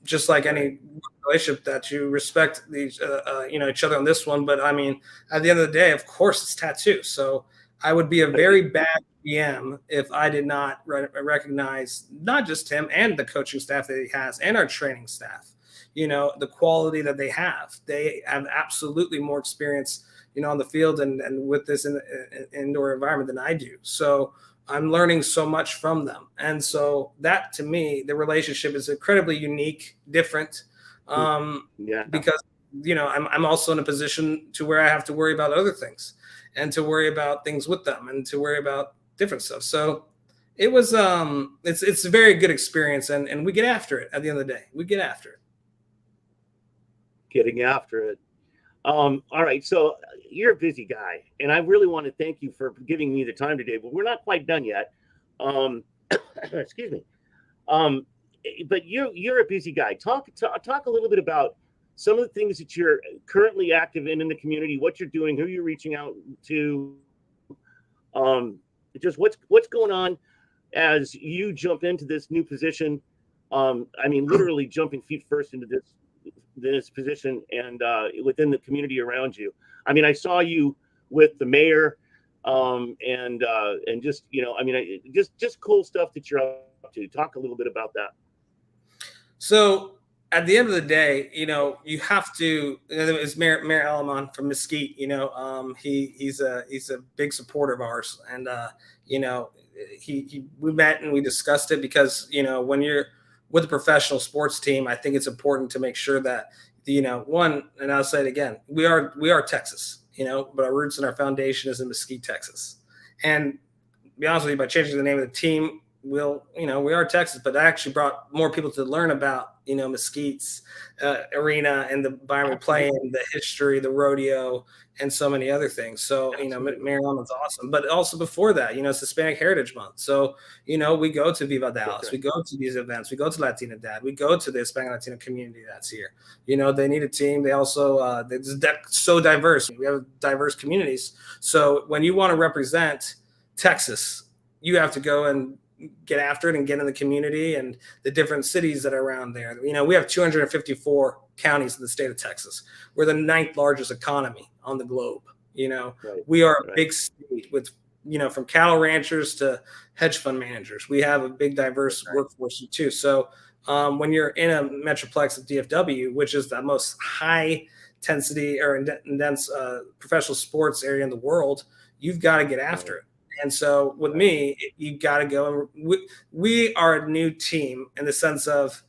just like any relationship, that you respect each other on this one. But at the end of the day, of course, it's Tattoo. So I would be a very bad GM if I did not recognize not just him and the coaching staff that he has and our training staff. The quality that they have. They have absolutely more experience, on the field and with this indoor environment than I do. So I'm learning so much from them. And so that, to me, the relationship is incredibly unique, different, because, I'm also in a position to where I have to worry about other things and to worry about things with them and to worry about different stuff. So it was, it's a very good experience, and we get after it at the end of the day. We get after it. Getting after it. All right. So you're a busy guy, and I really want to thank you for giving me the time today, but we're not quite done yet. Excuse me. But you're a busy guy. Talk a little bit about some of the things that you're currently active in the community, what you're doing, who you're reaching out to, just what's going on as you jump into this new position. I mean, literally jumping feet first into this position and within the community around you. I mean, I saw you with the mayor, and just, I mean, just cool stuff that you're up to. Talk a little bit about that. So at the end of the day, you have to. It's Mayor Alaman from Mesquite. He's a big supporter of ours, and we met and we discussed it because when you're with a professional sports team, I think it's important to make sure that one, and I'll say it again, we are Texas, but our roots and our foundation is in Mesquite, Texas, and to be honest with you, by changing the name of the team, we are Texas, but I actually brought more people to learn about, Mesquite's arena and the environment, playing, the history, the rodeo, and so many other things. So, Maryland is awesome. But also before that, it's Hispanic Heritage Month. So, we go to Viva Dallas. We go to these events. We go to Latina Dad. We go to the Hispanic Latino community that's here. They need a team. They also, they're so diverse. We have diverse communities. So when you want to represent Texas, you have to go and get after it and get in the community and the different cities that are around there. We have 254 counties in the state of Texas. We're the 9th largest economy on the globe. Right. We are a big state with, from cattle ranchers to hedge fund managers. We have a big diverse workforce too. So when you're in a metroplex of DFW, which is the most high intensity or dense professional sports area in the world, you've got to get after it. And so with me, you've got to go. And we are a new team in the sense of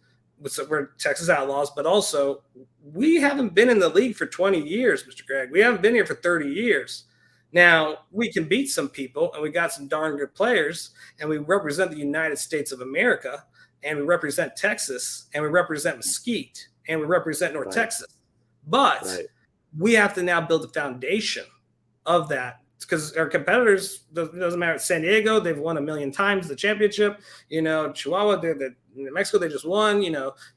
we're Texas Outlaws, but also we haven't been in the league for 20 years, Mr. Greg. We haven't been here for 30 years. Now, we can beat some people, and we got some darn good players, and we represent the United States of America, and we represent Texas, and we represent Mesquite, and we represent North Texas. But we have to now build the foundation of that. Because our competitors, it doesn't matter. San Diego, they've won 1 million times the championship. Chihuahua, New Mexico, they just won.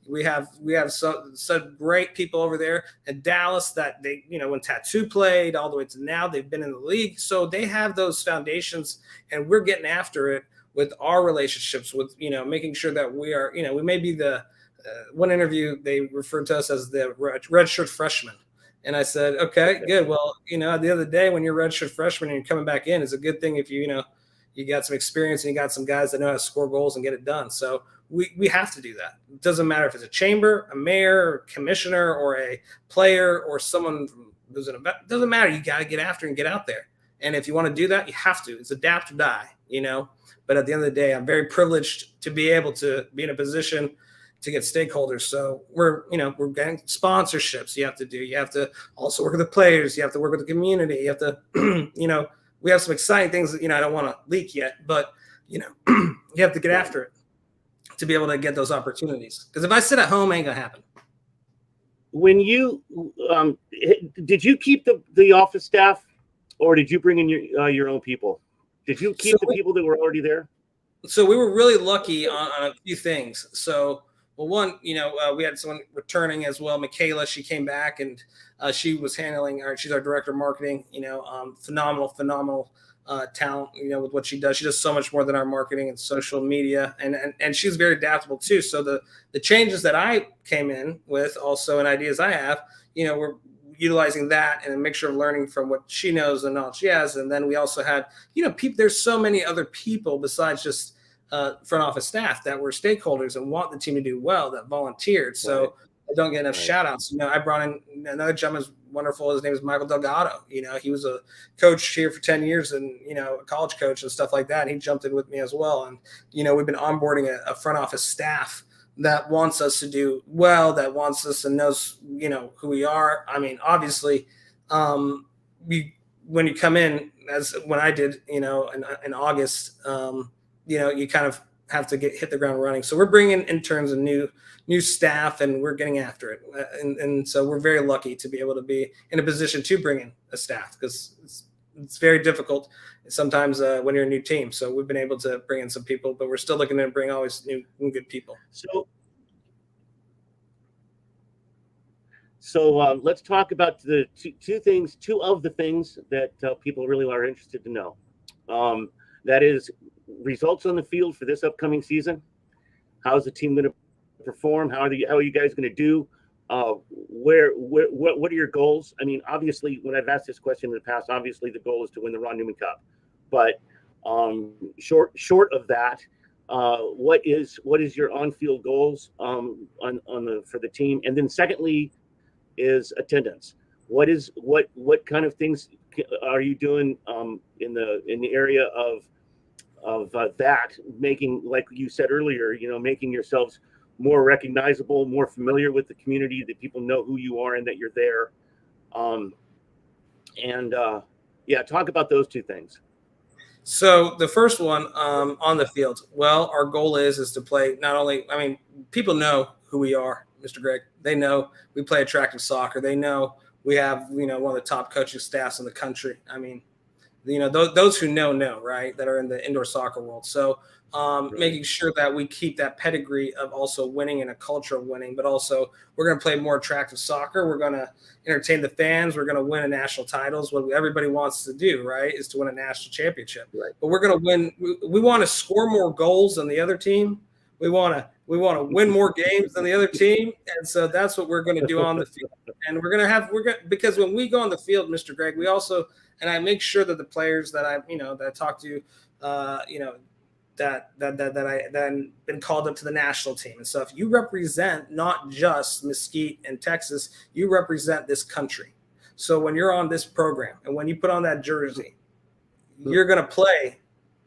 We have some great people over there in Dallas that they, when Tattoo played all the way to now, they've been in the league. So they have those foundations, and we're getting after it with our relationships with, making sure that we are, we may be the one interview, they referred to us as the redshirt freshman. And I said, okay, good. Well, at the end of the day, when you're a redshirt freshman and you're coming back in, it's a good thing if you got some experience and you got some guys that know how to score goals and get it done. So we have to do that. It doesn't matter if it's a chamber, a mayor, a commissioner, or a player, or someone who's an event. It doesn't matter. You got to get after and get out there. And if you want to do that, you have to. It's adapt or die, But at the end of the day, I'm very privileged to be able to be in a position to get stakeholders. So we're getting sponsorships. You have to also work with the players. You have to work with the community. You have to, we have some exciting things that, I don't want to leak yet, but, you have to get after it to be able to get those opportunities. Because if I sit at home, it ain't going to happen. When you, did you keep the office staff, or did you bring in your own people? Did you keep the people that were already there? So we were really lucky on a few things. So, well, one, we had someone returning as well. Michaela, she came back and she was she's our director of marketing, phenomenal talent, with what she does. She does so much more than our marketing and social media. And she's very adaptable too. So the changes that I came in with also and ideas I have, we're utilizing that and a mixture of learning from what she knows and knowledge she has. And then we also had, there's so many other people besides just front office staff that were stakeholders and want the team to do well, that volunteered. So I don't get enough shout outs. I brought in another gentleman who's wonderful. His name is Michael Delgado. He was a coach here for 10 years and, a college coach and stuff like that. And he jumped in with me as well. And, we've been onboarding a front office staff that wants us to do well, that wants us and knows, who we are. I mean, obviously, when you come in, as when I did, in August, you kind of have to hit the ground running. So we're bringing interns and new staff, and we're getting after it. And so we're very lucky to be able to be in a position to bring in a staff, because it's very difficult sometimes when you're a new team. So we've been able to bring in some people, but we're still looking to bring always new and good people. So let's talk about the two of the things that people really are interested to know. Um, that is results on the field for this upcoming season. How's the team going to perform? How are you guys going to do? What are your goals? I mean, obviously, when I've asked this question in the past, obviously the goal is to win the Ron Newman Cup, but short of that, what is your on field goals on the for the team? And then secondly, is attendance. What kind of things are you doing in the area of that, making, like you said earlier, making yourselves more recognizable, more familiar with the community, that people know who you are and that you're there. Um, and yeah, talk about those two things. So the first one, on the field, well, our goal is to play not only, I mean, people know who we are, Mr. Greg. They know we play attractive soccer. They know we have, one of the top coaching staffs in the country. I mean, those who know, right, that are in the indoor soccer world. So Right. making sure that we keep that pedigree of also winning and a culture of winning, but also we're going to play more attractive soccer. We're going to entertain the fans. We're going to win a national titles. What everybody wants to do, right, is to win a national championship. Right. But we're going to win. We want to score more goals than the other team. We want to win more games than the other team, and so that's what we're going to do on the field. And because when we go on the field, Mr. Greg, we also, and I make sure that the players that I talk to, that I've been called up to the national team and stuff. You represent not just Mesquite and Texas, you represent this country. So when you're on this program and when you put on that jersey, you're going to play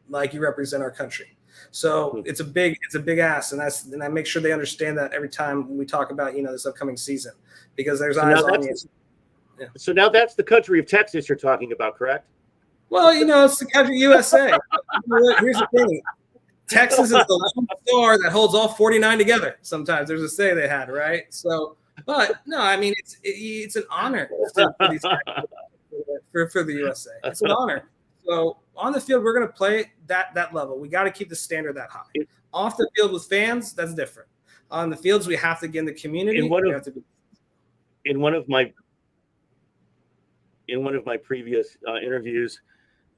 like you represent our country. So it's a big ask, and I make sure they understand that every time we talk about this upcoming season, because there's eyes on you. Yeah. So now that's the country of Texas you're talking about, correct? Well, it's the country USA. Here's the thing. Texas is the lone star that holds all 49 together. Sometimes there's a say they had, right? So, but no, I mean, it's an honor for these guys, for the USA. It's an honor. So on the field, we're going to play that level. We got to keep the standard that high. Off the field with fans, that's different. On the fields, we have to get in the community. In one of my previous interviews,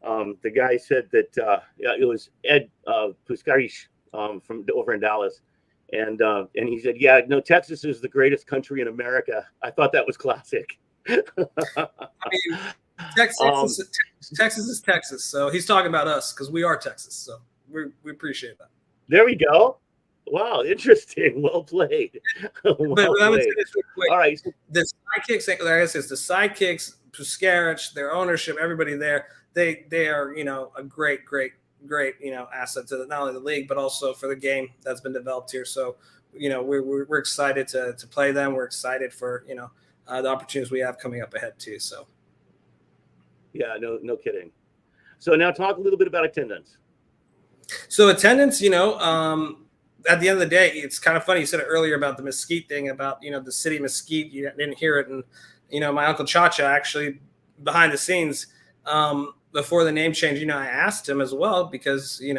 the guy said that it was Ed Puskarich from over in Dallas, and he said, "Yeah, no, Texas is the greatest country in America." I thought that was classic. I mean, Texas is Texas, so he's talking about us because we are Texas, so we appreciate that. There we go. Wow, interesting. Well played. Well played. All right. The sidekicks, like I said, the sidekicks, Puskarich, their ownership, everybody there, they are a great asset to not only the league but also for the game that's been developed here. So we're excited to play them. We're excited for the opportunities we have coming up ahead too. So yeah, no kidding. So now talk a little bit about attendance. So attendance, at the end of the day, it's kind of funny. You said it earlier about the Mesquite thing, about the city of Mesquite. You didn't hear it, and my uncle Chacha actually behind the scenes, before the name change, I asked him as well because he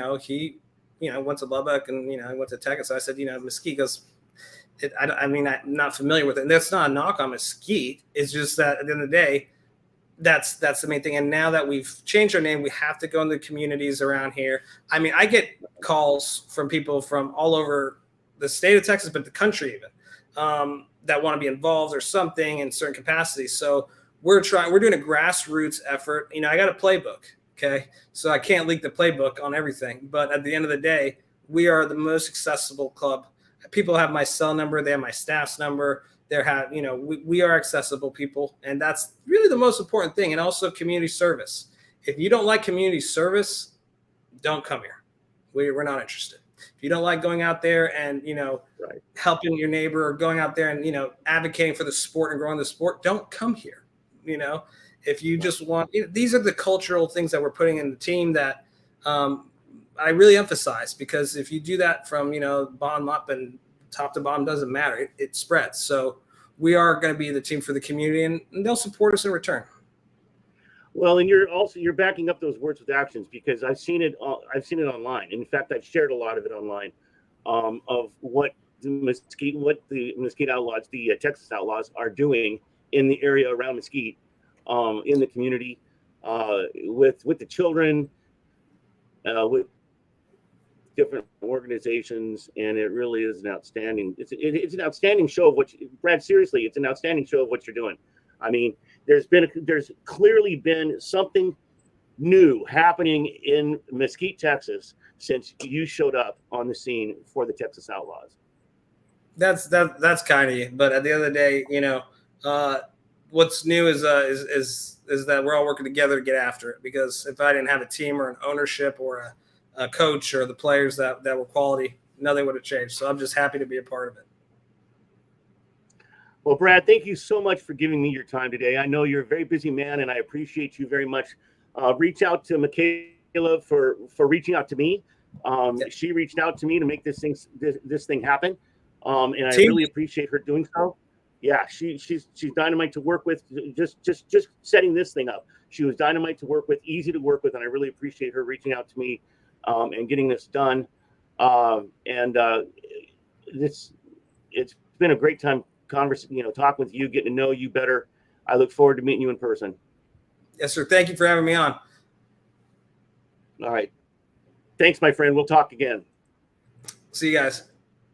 went to Lubbock and I went to Texas. So I said Mesquite goes. I'm not familiar with it. And that's not a knock on Mesquite. It's just that at the end of the day, that's the main thing. And now that we've changed our name, we have to go into the communities around here. I mean, I get calls from people from all over the state of Texas, but the country even, that want to be involved or something in certain capacities. So we're doing a grassroots effort. I got a playbook. Okay. So I can't leak the playbook on everything, but at the end of the day, we are the most accessible club. People have my cell number. They have my staff's number. We are accessible people, and that's really the most important thing. And also community service. If you don't like community service, don't come here. We're not interested. If you don't like going out there and right, helping your neighbor or going out there and advocating for the sport and growing the sport, don't come here. If you just want, these are the cultural things that we're putting in the team that I really emphasize, because if you do that from bottom up and top to bottom, doesn't matter. It spreads. So we are going to be the team for the community, and they'll support us in return. Well, and you're backing up those words with actions, because I've seen it online. In fact, I've shared a lot of it online, of what the Mesquite Outlaws, the Texas Outlaws, are doing in the area around Mesquite, in the community, with the children, with different organizations, and it really is an outstanding. It's an outstanding show of what Brad. Seriously, it's an outstanding show of what you're doing. I mean, there's clearly been something new happening in Mesquite, Texas, since you showed up on the scene for the Texas Outlaws. That's kind of you, but at the end of the day, what's new is that we're all working together to get after it. Because if I didn't have a team or an ownership or a coach or the players that were quality, nothing would have changed. So I'm just happy to be a part of it. Well, Brad, thank you so much for giving me your time today. I know you're a very busy man, and I appreciate you very much. Reach out to Michaela for reaching out to me. She reached out to me to make this thing happen, and I really appreciate her doing so. Yeah, she's dynamite to work with. Just setting this thing up, she was dynamite to work with, easy to work with, and I really appreciate her reaching out to me and getting this done. It's been a great time talking with you, getting to know you better. I look forward to meeting you in person. Yes, sir. Thank you for having me on. All right. Thanks, my friend. We'll talk again. See you guys.